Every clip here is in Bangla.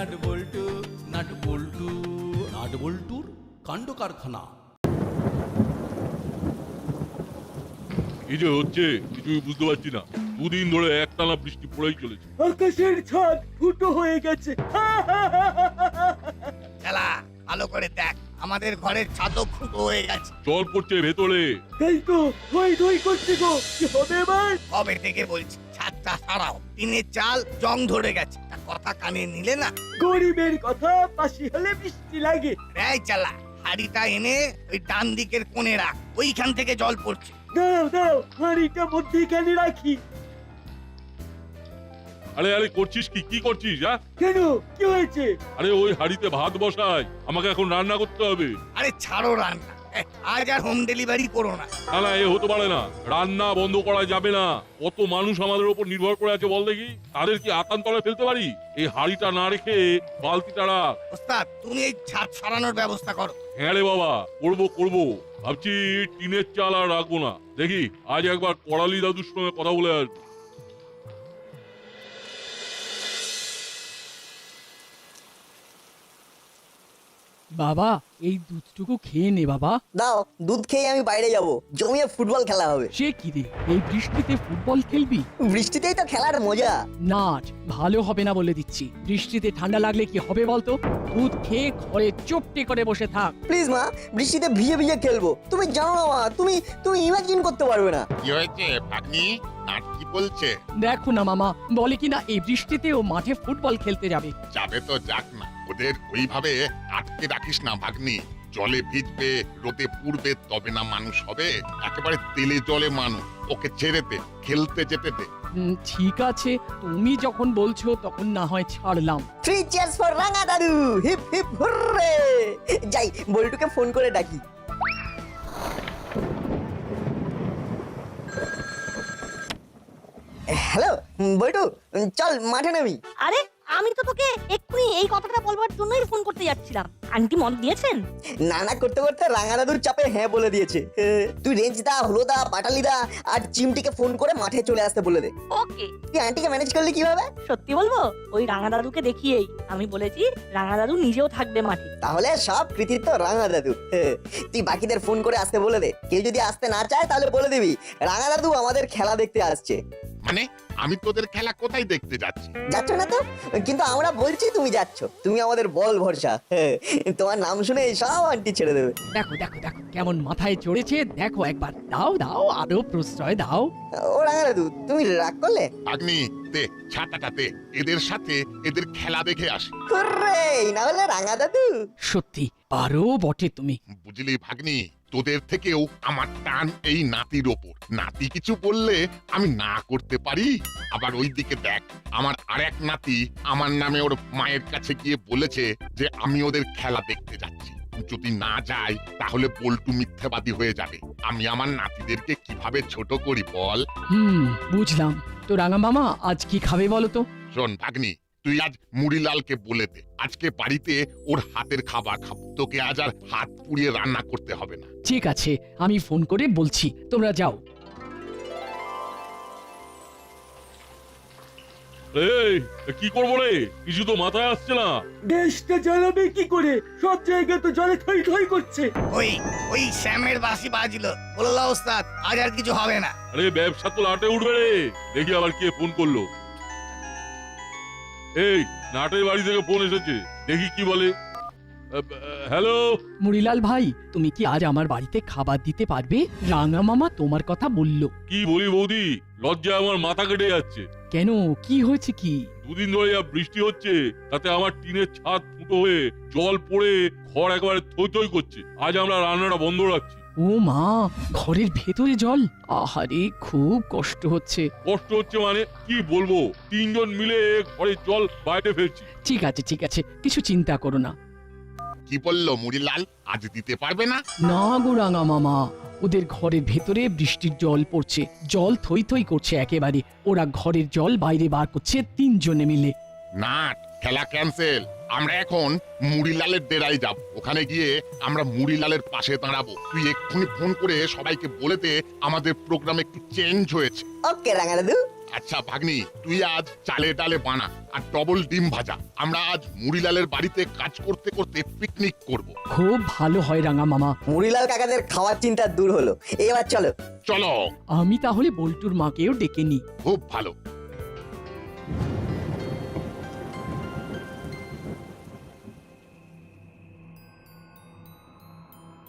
নাট বল্টু নাট বল্টু নাট বল্টুর কাণ্ড কারখানা। এই যে হচ্ছে কিছুই বুঝতে পারছি না, দুদিন ধরে একটানা বৃষ্টি পড়েই চলেছে। আকাশের ছাদ ফুটো হয়ে গেছে। খেলা ভালো করে দেখ, আমাদের ঘরের ছাদও ফুটো হয়ে গেছে। জল পড়ছে ভেতরে। তাই তো ধই ধই করছে গো, কি হবে এবার? কবে থেকে বলছি ছাদটা সারাও, টিনের চাল জং ধরে গেছে, তা কথা কানে নিলে না। গরিবের কথা পাশি হলে বৃষ্টি লাগে। এই চালা, হাড়িটা এনে ওই ডান দিকের কোণে রাখ, ওইখান থেকে জল পড়ছে। দাও দাও, হাঁড়িটা মধ্যিখানে রাখি। আরে আরে করছিস কি, কি করছিস? কেন, কি হয়েছে? আরে ওই হাড়িতে ভাত বসাই, আমাকে এখন রান্না করতে হবে। আরে ছাড়ো রান্না, আজ আর হোম ডেলিভারি করো না। না না, এ হতে পারে না, রান্না বন্ধ করা যাবে না। কত মানুষ আমাদের উপর নির্ভর করে আছে বল দেখি, তাদের কি আতান্তরে ফেলতে পারি? এই হাড়িটা না রেখে বালতিটা রাখ। ওস্তাদ, তুমি এই ছাদ সারানোর ব্যবস্থা করো। হ্যাঁ রে বাবা, করবো করবো, ভাবছি টিনের চাল আর রাখবো না। দেখি আজ একবার করালি দাদুর সঙ্গে কথা বলে আসবো। বাবা এই দুধটুকু খেয়ে নে বাবা। দাও, দুধ খেয়ে আমি বাইরে যাব, জমিয়ে ফুটবল খেলা হবে। সে কি রে, এই বৃষ্টিতে ফুটবল খেলবি? বৃষ্টিতেই তো খেলার মজা। নাচ ভালো হবে না বলে দিচ্ছি। বৃষ্টিতে ঠান্ডা লাগলে কি হবে বলতো? দুধ খেয়ে ঘরে চুপটি করে বসে থাক। প্লিজ মা, বৃষ্টিতে ভিজে ভিজে খেলবো। তুমি জানো না মা, তুমি তুমি ইমাজিন করতে পারবে না। কি হয়েছে ভাগ্নি? নাট কি বলছে? দেখো না মামা, বলে কিনা এই বৃষ্টিতেও মাঠে ফুটবল খেলতে যাবে। যাবে তো যাক না, ওদের ওইভাবে আটকে রাখিস না ভাগ্নি। জলে ভিজবে, রোদে পুড়বে, তবে না মানুষ হবে। একেবারে তেলে জলে মানুষ, ওকে ছেড়ে দে, খেলতে যেতে দে। ঠিক আছে, তুমি যখন বলছো তখন না হয় ছাড়লাম। 3 cheers ফর রাঙা দাদু, হিপ হিপ হুররে। যাই, বল্টুকে ফোন করে ডাকি। হ্যালো বল্টু, চল মাঠে নামি। আরে আমি তো তোকে এক্ষুনি এই কথাটা বলবার জন্যই ফোন করতে যাচ্ছিলাম। আন্টি মত দিয়েছেন? নানা করতে করতে রাঙা দাদুর চাপে হ্যাঁ বলে দিয়েছে। তুই রেঞ্জদা, হলোদা, পাটালিদা আর চিমটিকে ফোন করে মাঠে চলে আসতে বলে দে। ওকে। তুই আন্টিকে ম্যানেজ করলি কিভাবে? সত্যি বলবো, ওই রাঙা দাদুকে দেখিয়েই আমি বলেছি রাঙা দাদু নিজেও থাকবে মাঠে। তাহলে সব কৃতিত্ব রাঙা দাদু। তুই বাকিদের ফোন করে আসতে বলে দে। কেউ যদি আসতে না চায় তাহলে বলে দিবি রাঙা দাদু আমাদের খেলা দেখতে আসছে। মানে আমি তোদের খেলা কোথায় দেখতে যাচ্ছি? যাচ্ছ না তো, কিন্তু আমরা বলছি তুমি যাচ্ছ। তুমি আমাদের বল ভরসা। তোমার নাম শুনে সব আন্টি ছেড়ে দেবে। দেখো দেখো দেখো কেমন মাথায় চড়েছে, দেখো একবার। দাও দাও, আরো প্রশ্রয় দাও। ও রাঙা দাদু, তুমি রাগ করলে? ভাগ্নি দে ছাতাটা দে, এদের সাথে এদের খেলা দেখে আসি। হুররে, না হলে রাঙা দাদু। সত্যি আরো বটে তুমি। বুঝলি ভাগ্নি, তোদের থেকেও আমার টান এই নাতির ওপর। নাতি কিছু বললে আমি না করতে পারি। আবার ওইদিকে দেখ, আমার আরেক নাতি আমার নামে ওর মায়ের কাছে গিয়ে বলেছে যে আমি ওদের খেলা দেখতে যাচ্ছি। যদি না যাই তাহলে বল্টু মিথ্যাবাদী হয়ে যাবে। আমি আমার নাতিদেরকে কিভাবে ছোট করি বল? বুঝলাম। তো রাঙা মামা আজ কি খাবে বলো তো? শোন ভাগ্নি, তুই আজ মুড়িলালকে বলে দে আজকে বাড়িতে ওর হাতের খাবার খাবো। তোকে আজ আর হাত পুড়িয়ে রান্না করতে হবে না। ঠিক আছে, আমি ফোন করে বলছি, তোমরা যাও। এই কি করবো রে, কিছু তো মাথায় আসছে না। দেশটা জ্বালাবে কি করে? সব জায়গায় তো জলে থই থই করছে। ওই ওই শ্যামের বাঁশি বাজলো, বললো ওস্তাদ আজ আর কিছু হবে না। আরে ব্যবসা তো লাটে উঠবে রে। দেখি আবার কে ফোন করলো। এই নাটের বাড়ি থেকে ফোন এসেছে, দেখি কি বলে। হ্যালো মুড়িলাল ভাই, তুমি কি আজ আমার বাড়িতে খাবার দিতে পারবে? রাঙা মামা তোমার কথা বললো। কি বলি বৌদি, লজ্জায় আমার মাথা কেটে যাচ্ছে। কেন, কি হয়েছে কি? দুদিন ধরে যা বৃষ্টি হচ্ছে তাতে আমার টিনের ছাদ ফুটো হয়ে জল পড়ে ঘর একেবারে থই থই করছে। আজ আমরা রান্নাটা বন্ধ রাখছি। ও মা, ঘরের ভেতরে জল? আহারে, খুব কষ্ট হচ্ছে। কষ্ট হচ্ছে মানে কি বলবো, তিনজন মিলে ঘরের জল বাইরে ফেলছি। ঠিক আছে ঠিক আছে, কিছু চিন্তা করো না। কি বললো মুড়িলাল, আজ দিতে পারবে না? না গো রাঙা মামা, ওদের ঘরের ভেতরে বৃষ্টির জল পড়ছে, জল থই থই করছে একেবারে। ওরা ঘরের জল বাইরে বার করছে তিনজনে মিলে। নাট, খেলা ক্যান্সেল। আমরা এখন মুড়িলালের ডেরায় যাব। ওখানে গিয়ে আমরা মুড়িলালের পাশে দাঁড়াবো। তুই এক্ষুনি ফোন করে সবাইকে বলে দে আমাদের প্রোগ্রাম একটু চেঞ্জ হয়েছে। ওকে রাঙা দাদু, আচ্ছা ভাগ্নি, তুই আজ চালে ডালে বানা আর ডবল ডিম ভাজা। আমরা আজ মুড়িলালের বাড়িতে কাজ করতে করতে পিকনিক করব। খুব ভালো হয় রাঙা মামা। মুড়িলাল কাকাদের খাওয়ার চিন্তা দূর হলো। এবার চলো। চলো। আমি তাহলে বল্টুর মাকেও ডেকে নিই। খুব ভালো।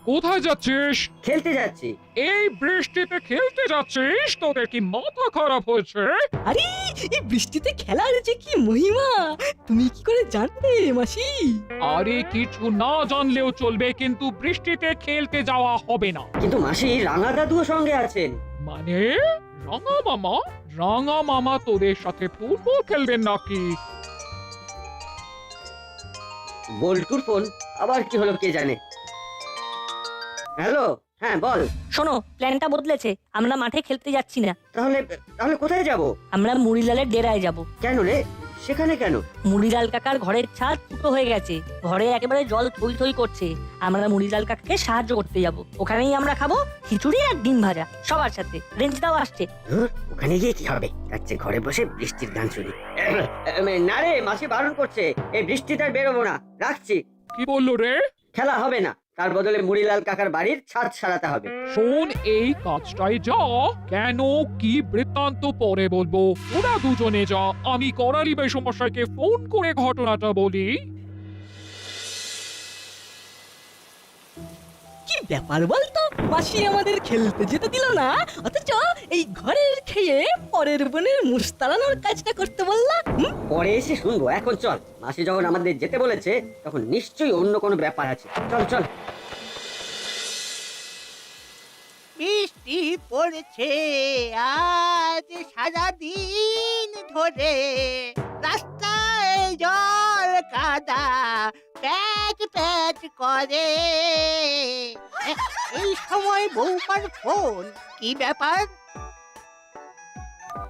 কোথায় যাচ্ছিস? খেলতে যাচ্ছি। এই বৃষ্টিতে খেলতে যাচ্ছিস? তোদের কি মাথা খারাপ হয়েছে? আরে এই বৃষ্টিতে খেলার যে কি মহিমা তুমি কি করে জানবে মাসি? আরে কিছু না জানলেও চলবে, কিন্তু বৃষ্টিতে খেলতে যাওয়া হবে না। কিন্তু মাসি, রাঙা দাদুও সঙ্গে আছেন। মানে রাঙা মামা? রাঙা মামা তোদের সাথে ফুটবল খেলবেন নাকি? বল্টুর ফোন, আবার কি হলো কে জানে। হ্যালো, হ্যাঁ বল। শোনো, প্ল্যানটা বদলেছে। আমরা মাঠে খেলতে যাচ্ছি না। তাহলে তাহলে কোথায় যাব? আমরা মুড়িলালের ডেরায় যাব। কেন রে, সেখানে কেন? মুড়িলাল কাকার ঘরের ছাদ ফুটো হয়ে গেছে, ঘরে একেবারে জল থই থই করছে। আমরা মুড়িলাল কাকাকে সাহায্য করতে যাব। ওখানেই আমরা খাবো খিচুড়ি আর ডিম ভাজা সবার সাথে। রেঞ্জদাও আসছে। ওখানে গিয়ে কি হবে? যাচ্ছে ঘরে বসে বৃষ্টির গান শুনি। না রে, মাসি বারণ করছে, এই বৃষ্টিতে আর বেরোবো না, রাখছি। কি বললো রে? খেলা হবে না, তার বদলে মুড়িলাল কাকার বাড়ির ছাদ সারাতে হবে। শোন, এই কাজটাই যা। কেন, কি বৃত্তান্ত পরে বলবো। ওরা দুজনে যা, আমি করালি সমস্যাকে ফোন করে ঘটনাটা বলি। কি ব্যাপার বলতো, মাসি আমাদের খেলতে যেতে দিল না, অথচ এই ঘরের খেয়ে পরের বোনের মুস্তারানোর কাজটা করতে বললা। পরে এসে শুনবো, এখন চল। মাসি যখন আমাদের যেতে বলেছে, তখন নিশ্চয়ই অন্য কোনো ব্যাপার আছে। চল চল। বৃষ্টি পড়ছে আজ সারাদিন ধরে, রাস্তায় জল কাদা প্যাচ প্যাচ করে। এই সময় বৌমার ফোন, কি ব্যাপার?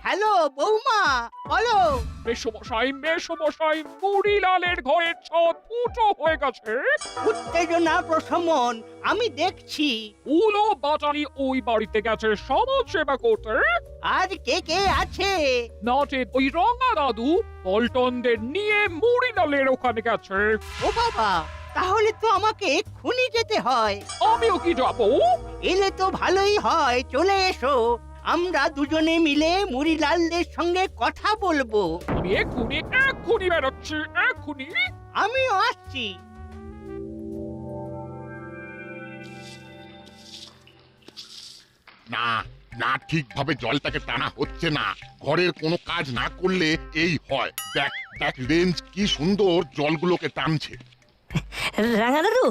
হ্যালো বৌমা, বলো। মেসমশাই, মুড়িলালের ঘরের ছাদ ফুটো হয়ে গেছে। উত্তেজনা প্রশমন, আমি দেখছি। উলো বাটারি ওই বাড়িতে গেছে সমাজ সেবা করতে। আর কে কে আছে? নাটের ওই রঙা দাদু পল্টনদের নিয়ে মুড়িলালের ওখানে গেছে। ও বাবা, তাহলে তো আমাকে এক্ষুনি যেতে হয়। আমিও কি যাবো? এলে তো ভালোই হয়, চলে এসো। আমরা দুজনে মিলে মুড়িলালদের সঙ্গে কথা বলবো। আমি এক্ষুনি বেরোচ্ছি, এক্ষুনি। আমিও আসছি। না না, ঠিকভাবে জলটাকে টানা হচ্ছে না। ঘরের কোনো কাজ না করলে এই হয়। দেখ দেখ, রেঞ্জ কি সুন্দর জলগুলোকে টানছে। রাঙা দাদু,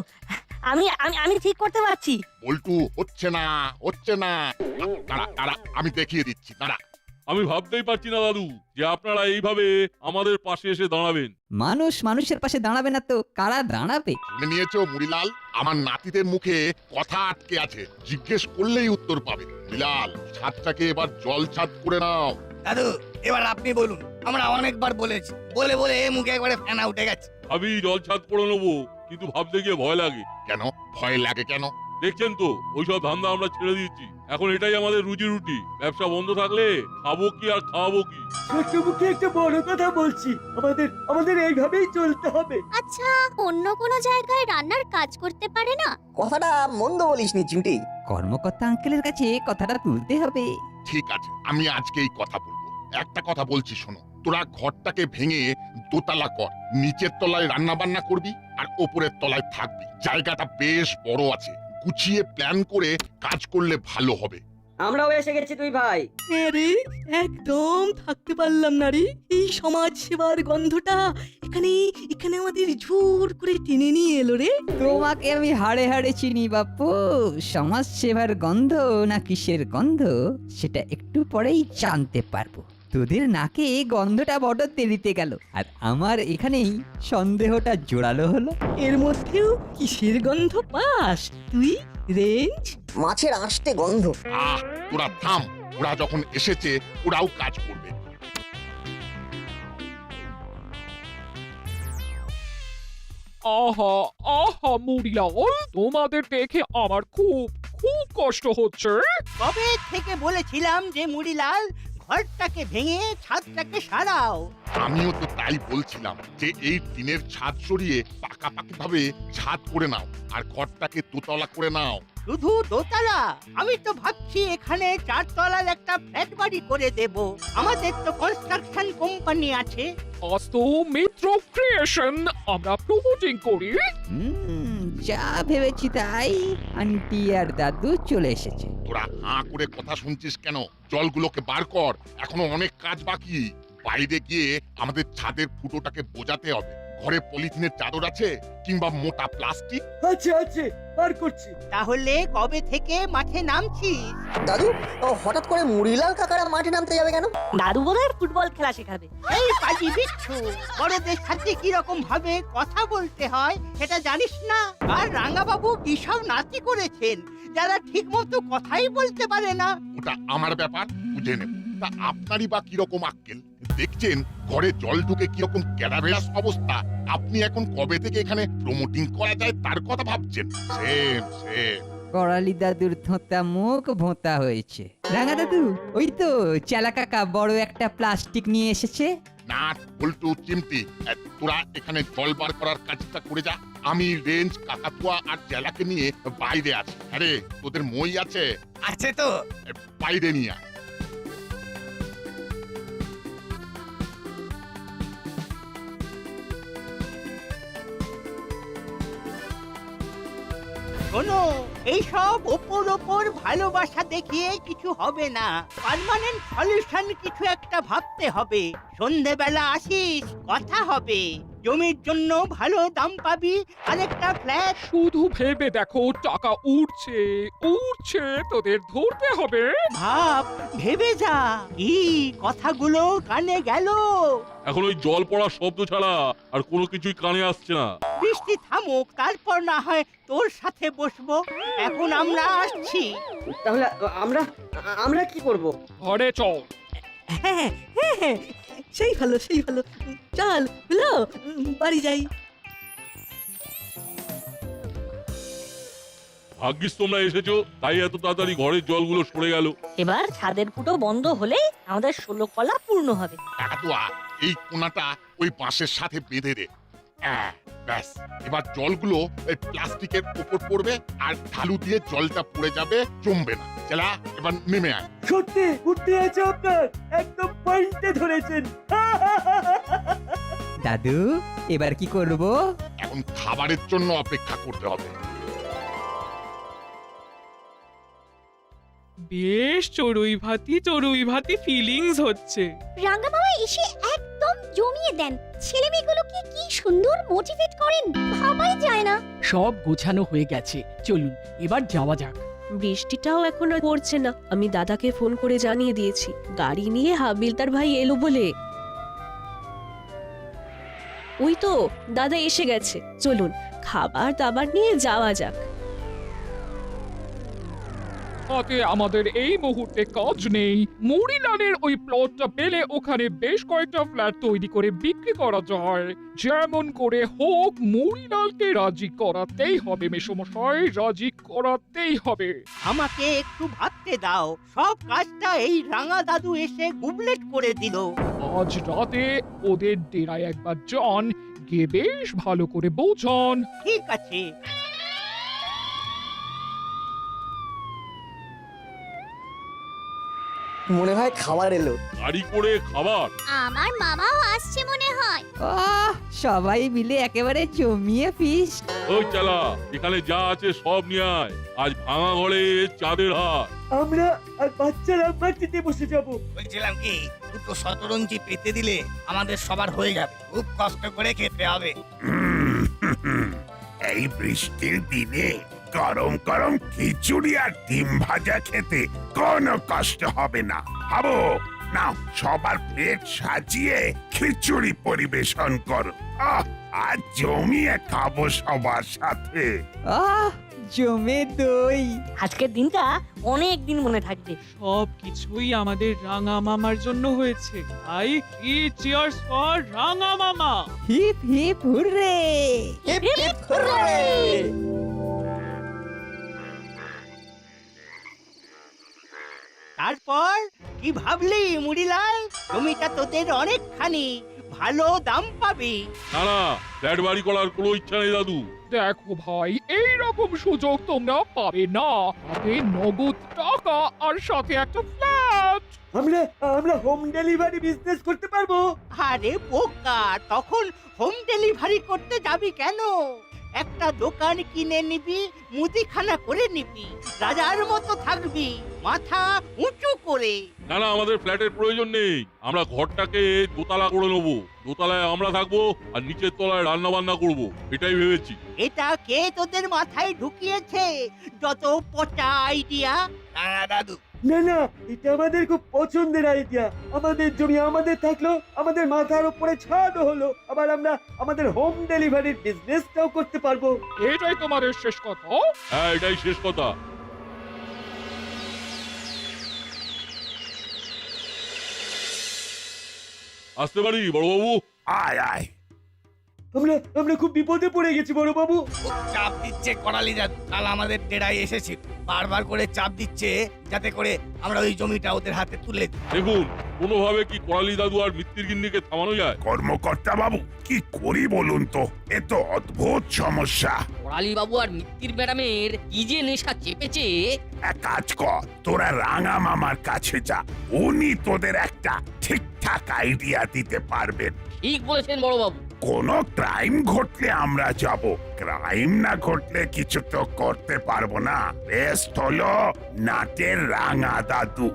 আমি আমি আমি ঠিক করতে পারছি। বল্টু, হচ্ছে না হচ্ছে না। দাঁড়া দাঁড়া, আমি দেখিয়ে দিচ্ছি, দাঁড়া। আমি ভাবতেই পারছি না দাদু যে আপনারা এইভাবে আমাদের পাশে এসে দাঁড়াবেন। মানুষ মানুষের পাশে দাঁড়াবে না তো কারা দাঁড়াবে? শুনে নিয়েছো মুড়িলাল? আমার নাতিদের মুখে কথা আটকে আছে, জিজ্ঞেস করলেই উত্তর পাবে। মুড়িলাল, ছাদটাকে এবার জল ছাদ করে নাও। দাদু, এবার আপনি বলুন। আমরা অনেকবার বলেছি, বলে বলে মুখে একবারে ফেনা উঠে গেছে। আমি জল ছাদ করে নেবো, কিন্তু ভাবতে গিয়ে ভয় লাগে। কেন ভয় লাগে কেন? দেখছেন তো, ওইসব ধান্দা আমরা ছেড়ে দিয়েছি। এখন এটাই আমাদের রুজি রুটি। ব্যবসা বন্ধ থাকলে খাবো কি আর খাওয়াবো কি? ছোট্ট মুখে একটা বড় কথা বলছি, আমাদের এইভাবেই চলতে হবে। আচ্ছা, অন্য কোনো জায়গায় রান্নার কাজ করতে পারে না? কথাটা মন্দ বলিসনি চিমটি। কর্মকর্তা আঙ্কেলের কাছে কথাটা তুলতে হবে। ঠিক আছে, আমি আজকেই কথা বলবো। একটা কথা বলছি শোনো, তোরা ঘরটাকে ভেঙে দোতলা কর। নিচের তলায় রান্না বান্না করবি আর ওপরের তলায় থাকবি। জায়গাটা বেশ বড় আছে, গুছিয়ে প্ল্যান করে কাজ করলে ভালো হবে। আমরাও এসে গেছি তুই ভাই। আরে একদম থাকতে পারলাম না রে, এই সমাজ সেবার গন্ধটা এখানে এখানে আমাদের জোর করে টেনে নিয়ে এলো রে। তোমাকে আমি হাড়ে হাড়ে চিনি বাপু। সমাজ সেবার গন্ধ না কিসের গন্ধ সেটা একটু পরেই জানতে পারবো। তোদের নাকে গন্ধটা বড় দেরিতে গেল, আর আমার এখানেই সন্দেহটা জোরালো হলো। এর মধ্যেও কিসের গন্ধ পাস তুই রেঞ্জ? মাছের আঁশটে গন্ধ। তোরা থাম, ওরা যখন এসেছে ওরাও কাজ করবে। আহা আহা মুড়িলাল, তোমাদের দেখে আমার খুব খুব কষ্ট হচ্ছে। কবে থেকে বলেছিলাম যে মুড়িলাল, ঘরটাকে ভেঙে ছাদটাকে সারাও। আমিও তো তাই বলছিলাম যে এই টিনের ছাদ সরিয়ে পাকাপাকি ভাবে ছাদ করে নাও আর ঘরটাকে দোতলা করে নাও। শুধু দোতলা? আমি তো ভাবছি এখানে 4 তলার একটা ফ্ল্যাট বাড়ি করে দেব। আমাদের তো কনস্ট্রাকশন কোম্পানি আছে। আজ তো মিত্র ক্রিয়েশন আমরা প্রমোটিং করি। যা ভেবেছি তাই, আন্টি আর দাদু চলে এসেছে। তোরা হাঁ করে কথা শুনছিস কেন? জলগুলোকে বার কর, এখনো অনেক কাজ বাকি। বাইরে গিয়ে আমাদের ছাদের ফুটোটাকে বোঝাতে হবে। ঘরে পলিথিনের চাদর আছে কিংবা মোটা প্লাস্টিক? আছে আছে, বার করছি। তাহলে কবে থেকে মাঠে নামছিস? দাদু, হঠাৎ করে মুড়িলাল কাকারা মাঠে নামতে যাবে কেন? দাদু বোধহয় ফুটবল খেলা শেখাবে। এই পাজি বিচ্ছু, বড়দের সাথে কিরকম ভাবে কথা বলতে হয় সেটা জানিস না? আর রাঙ্গাবাবু কি সব নাতি করেছেন যারা ঠিক মতো কথাই বলতে পারে না। ওটা আমার ব্যাপার, বুঝে নেব। তা আপনারই বা কিরকম আক্কেল? দেখছেন ঘরে জল ঢুকে কিরকম ক্যারাবেরাস অবস্থা। আপনি এখন কবে থেকে এখানে প্রমোটিং করা যায় তার কথা ভাবছেন? Same same. করালি দাদুর থোঁতা মুখ ভোঁতা হয়েছে। রাঙা দাদু, ওই তো চেলা কাকা বড় একটা প্লাস্টিক নিয়ে এসেছে। নাট বল্টু চিমটি, তোরা এখানে জল বার করার কাজটা করে যা। আমি রেঞ্জ কাকাতুয়া আর জেলাকে নিয়ে বাইরে আছি। আরে তোদের মই আছে? আছে তো। বাইরে নিয়ে আয়। শোনো, এইসব ওপর ভালোবাসা দেখিয়ে কিছু হবে না। পার্মানেন্ট সলিউশন কিছু একটা ভাবতে হবে। সন্ধেবেলা আসিস, কথা হবে। জমির জন্য ভালো দাম পাবি, আরেকটা ফ্ল্যাট। শুধু ভেবে দেখো, টাকা উঠছে উঠছে, তোদের ধরতে হবে। ভাব, ভেবে যা। কি কথাগুলো কানে গেল? এখন ওই জল পড়ার শব্দ ছাড়া আর কোনো কিছুই কানে আসছে না। বৃষ্টি থামুক, তারপর না হয় তোর সাথে বসবো। এখন আমরা আসছি। তাহলে আমরা আমরা কি করব? ঘরে চল। হ্যাঁ হ্যাঁ হ্যাঁ, সেই ভালো সেই ভালো। চল হলো, বাড়ি যাই। ভাগ্যিস তোমরা এসেছো, তাই এত তাড়াতাড়ি ঘরের জলগুলো সরে গেল। এবার ছাদের ফুটো বন্ধ হলেই আমাদের 16 কলা পূর্ণ হবে। কাকাতুয়া, এই কোনাটা ওই বাঁশের সাথে বেঁধে দে। ব্যাস, এবার জলগুলো এই প্লাস্টিকের উপর পড়বে আর ঢালু দিয়ে জলটা পড়ে যাবে, জমবে না। চলা, এবার নেমে আয়। সত্যি উঠতে আছে আপনার, একদম পয়েন্টে ধরেছেন। দাদু, এবার কি করব? এখন খাবারের জন্য অপেক্ষা করতে হবে। বেশ চড়ুই ভাতি ফিলিংস হচ্ছে। রাঙ্গা মামা এসে একদম জমিয়ে দেন। ছেলেমেয়েগুলোকে কি সুন্দর মোটিভেট করেন, ভাবাই যায় না। সব গোছানো হয়ে গেছে, চলুন এবার যাওয়া যাক। বৃষ্টিটাও এখনো পড়ছে না। আমি দাদাকে ফোন করে জানিয়ে দিয়েছি গাড়ি নিয়ে হাবিলদার ভাই এলো বলে। ওই তো দাদা এসে গেছে, চলুন খাবার দাবার নিয়ে যাওয়া যাক। তাতে আমাদের এই মুহূর্তে কাজ নেই। মুড়িলালের ওই প্লটটা পেলে ওখানে বেশ কয়েকটা ফ্ল্যাট তৈরি করে বিক্রি করা যায়। যেমন করে হোক মুড়িলালকে রাজি করাতেই হবে মেসোমশাই, রাজি করাতেই হবে। আমাকে একটু ভাবতে দাও। সব কাজটা এই রাঙা দাদু এসে গুবলেট করে দিল। আজ রাতে ওদের ডেরায় একবার যান, গিয়ে বেশ ভালো করে বোঝান। ঠিক আছে। মনে হয় খাবার এলো। গাড়ি করে খাবার? আমার মামাও আসছে মনে হয়। সবাই মিলে একেবারে জমিয়ে ফিস্ট। ওই চালা, এখানে যা আছে সব নিয়ে আয়। আজ ভাঙা ঘরে চাঁদের হাট। আমরা আর বাচ্চারা মাটিতে বসে যাব। বলছিলাম কি, দুটো শতরঞ্জি পেতে দিলে আমাদের সবার হয়ে যাবে। খুব কষ্ট করে খেতে হবে। এই বৃষ্টির দিনে গরম গরম খিচুড়ি আর ডিম ভাজা খেতে কোনো কষ্ট হবে না। ভাবো না, সবার প্লেট সাজিয়ে খিচুড়ি পরিবেশন করো। আজ জমিয়ে খাবো সবার সাথে। জমে দই। আজকের দিনটা অনেক দিন মনে থাকবে। সব কিছুই আমাদের রাঙা মামার জন্য হয়েছে, তাই চিয়ার্স ফর রাঙা মামা। Hip hip hurray. Hip hip hurray. তারপর কি ভাবলি মুড়িলাল? জমিটা তোদের অনেকখানি, ভালো দাম পাবি। না না, ফ্ল্যাট বাড়ি করার কোনো ইচ্ছা নেই দাদু। দেখো ভাই, এই রকম সুযোগ তোমরা পাবে না। পাবে নগদ টাকা আর সাথে একটা ফ্ল্যাট। আমরা হোম ডেলিভারি বিজনেস করতে পারবো। আরে বোকা, তখন হোম ডেলিভারি করতে যাবি কেন? একটা দোকান কিনে নিবি, মুদিখানা করে নিবি, রাজার মতো থাকবি, মাথা উঁচু করে। না না, আমাদের ফ্ল্যাটের প্রয়োজন নেই। আমরা ঘরটাকে দোতলা করে নেবো। দোতলায় আমরা থাকবো আর নিচের তলায় রান্না বান্না করবো, এটাই ভেবেছি। এটা কে তোদের মাথায় ঢুকিয়েছে? যত পচা আইডিয়া। দাদু, না এটা আমাদের খুব পছন্দের আইডিয়া। আমাদের জমি আমাদের থাকলো, আমাদের মাথার উপরে ছাদও হলো, আবার আমরা আমাদের হোম ডেলিভারির বিজনেসটাও করতে পারবো। এটাই তোমাদের শেষ কথা? হ্যাঁ, এটাই শেষ কথা। আসতে পারি বড়বাবু? আয় আয়। আমরা খুব বিপদে পড়ে গেছি বড় বাবু। চাপ দিচ্ছে করালি দাদু, কাল আমাদের ডেরায় এসেছে, বারবার করে চাপ দিচ্ছে যাতে করে আমরা ওই জমিটা ওদের হাতে তুলে দিই। দেখুন, কোনোভাবে কি করালি দাদু আর মিত্তির গিন্নিকে থামানো যায়? কর্মকর্তা বাবু, কি করি বলুন তো? এ তো অদ্ভুত সমস্যা। করালি বাবু আর মিত্তির ম্যাডামের কি যে নেশা চেপেছে। এক কাজ কর, তোরা রাঙা মামার কাছে যা, উনি তোদের একটা ঠিকঠাক আইডিয়া দিতে পারবেন। ঠিক বলেছেন বড় বাবু। কোনো ক্রাইম ঘটলে আমরা যাব, ক্রাইম না ঘটলে কিছু তো করতে পারবো না। বেস্ট হলো নাটের রাঙা দাদু।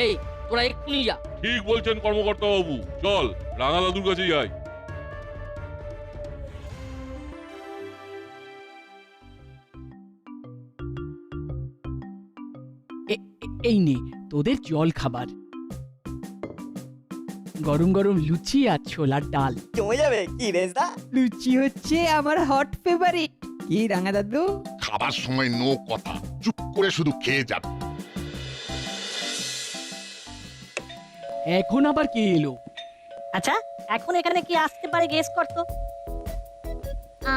এই তোরা এক্ষুনি যা। ঠিক বলছেন কর্মকর্তা বাবু, চল রাঙা দাদুর কাছে যাই। এই নে তোদের জল খাবার, গরম গরম লুচি আর ছোলার ডাল। জমে যাবে কি রেজদা? লুচি হচ্ছে আমার হট ফেভারিট। কি রাঙা দাদু? খাবার সময় নো কথা, চুপ করে শুধু খেয়ে যাবে। এখন আবার কে এলো? আচ্ছা, এখন এখানে কি আসতে পারে গেস করতো?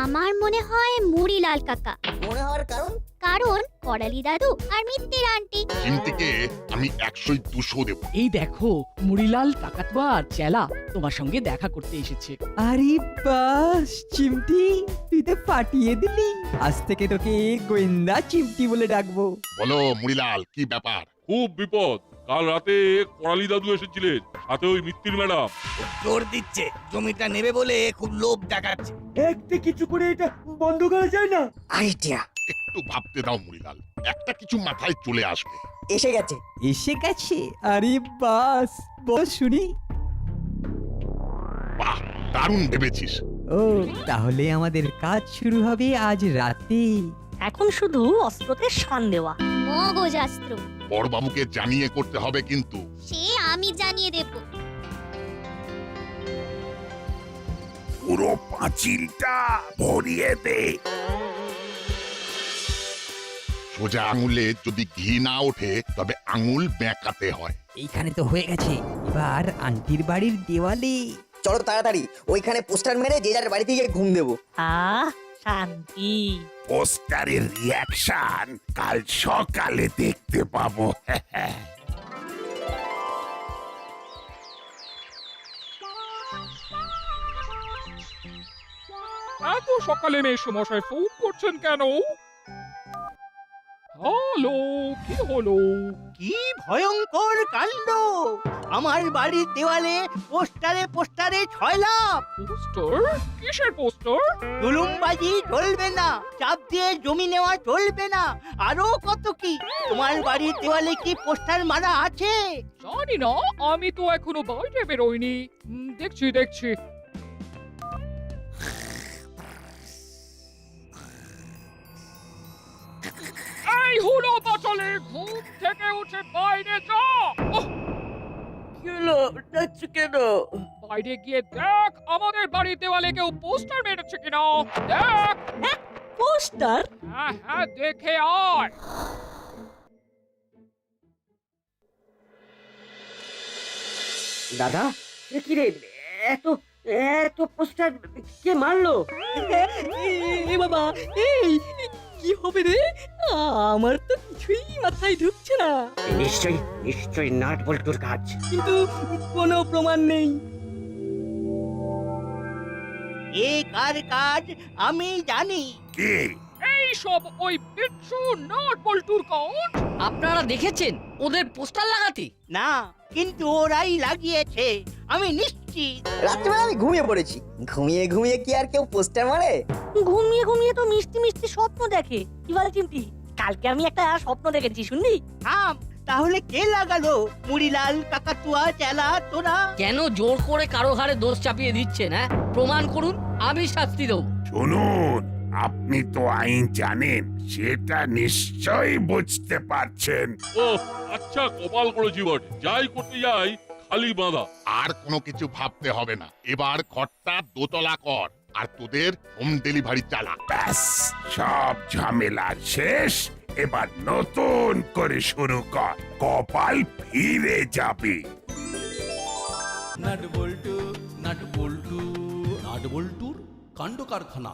আমার মনে হয় মুড়িলাল কাকা। মনে হওয়ার কারণ? কারণ করালি দাদু আর মিত্তির আন্টি। চিমটিকে আমি 100-200 দেবো। এই দেখো, মুড়িলাল কাকাতুয়া আর চেলা তোমার সঙ্গে দেখা করতে এসেছে। আরে বাস চিমটি, তুই তো পাঠিয়ে দিলি। আজ থেকে তোকে গোয়েন্দা চিমটি বলে ডাকবো। বলো মুড়িলাল, কি ব্যাপার? খুব বিপদ। কাল রাতে করালি দাদু এসেছিলেন, সাথে ওই মিত্তির ম্যাডাম। জোর দিচ্ছে, জমিটা নেবে বলে খুব লোভ দেখাচ্ছে। একটা কিছু করে এটা বন্ধ করা যায় না? আইডিয়া একটু ভাবতে দাও মুড়িলাল, একটা কিছু মাথায় চলে আসবে। এসে গেছে। এসে গেছে? আরে বাস, বল শুনি। বাহ, দারুণ ভেবেছিস। ও, তাহলে আমাদের কাজ শুরু হবে আজ রাতে। এখন শুধু অস্ত্রতে শান দেওয়া। মগজাস্ত্র বড়বাবুকে জানিয়ে করতে হবে কিন্তু। সে আমি জানিয়ে দেব। পুরো পাঁচিলটা ভরিয়ে দে। সোজা আঙুলে যদি ঘি না ওঠে তবে আঙুল বেঁকাতে হয়। এইখানে তো হয়ে গেছে, এবার আন্টির বাড়ির দেওয়ালে। চলো তাড়াতাড়ি ওইখানে পোস্টার মেরে যে যার বাড়িতে গিয়ে ঘুম দেবো। শান্তি। পোস্টারের রিয়াকশন কাল সকালে দেখতে পাবো। এত সকালে মেসমশাই ফোন করছেন কেন? হ্যালো, কি হলো? কি ভয়ঙ্কর কাণ্ড! আমার বাড়ির দেওয়ালে পোস্টারে পোস্টারে ছয়লাভ। পোস্টার? কিসের পোস্টার? জুলুমবাজি চলবে না, চাপ দিয়ে জমি নেওয়া চলবে না, আরো কত কি। তোমার বাড়ির দেওয়ালে কি পোস্টার মারা আছে? জানি না, আমি তো এখনো বাইরে বেরোইনি। দেখছি। এই হলো বাচলে, ঘুম থেকে উঠে বাইরে যা। কি হলো, ডাকছো কেন? বাইরে গিয়ে দেখ আমাদের বাড়ির দেওয়ালে কেউ পোস্টার মেরেছে কিনা। দেখ। পোস্টার? হ্যাঁ, দেখে আয়। দাদা, কি রে, এত এত পোস্টার কে মারলো? বাবা, এই কি হবে রে? আমার তো কিছু কিছুই মাথায় ঢুকছে না নিশ্চয়ই নিশ্চয়ই নাট বল্টুর কাজ। কিন্তু কোনো প্রমাণ নেই। এ কার কাজ আমি জানি। কে? এই সব ওই বিচ্ছু নাট বল্টুর কাজ। আপনারা দেখেছেন ওদের পোস্টার লাগাতে? না, কিন্তু ওরাই লাগিয়েছে, আমি নিশ্চিত। রাত্রিবেলা আমি ঘুমিয়ে পড়েছি, ঘুমিয়ে ঘুমিয়ে কি আর কেউ পোস্টার মারে? ঘুমিয়ে ঘুমিয়ে তো মিষ্টি মিষ্টি স্বপ্ন দেখে। কি বল চিমটি? কালকে আমি একটা স্বপ্ন দেখেছি, শুনলি? থাম, তাহলে কে লাগালো? মুড়িলাল, কাকাতুয়া, চেলা, তোরা? কেন জোর করে কারো ঘাড়ে দোষ চাপিয়ে দিচ্ছেন? হ্যাঁ, প্রমাণ করুন, আমি শাস্তি দেবো। শুনুন, আপনি তো আইন জানেন, সেটা নিশ্চয়ই বুঝতে পারছেন। ও আচ্ছা, কপাল করেছি বটে, যাই করতে যাই খালি বাঁধা। আর কোনো কিছু ভাবতে হবে না, এবার ঘরটা দোতলা কর আর তোদের হোম ডেলিভারি চালা। ব্যাস, সব ঝামেলা শেষ। এবার নতুন করে শুরু কর, কপাল ফিরে যাবে। নাট বল্টু নাট বল্টু নাট বল্টুর কাণ্ড কারখানা।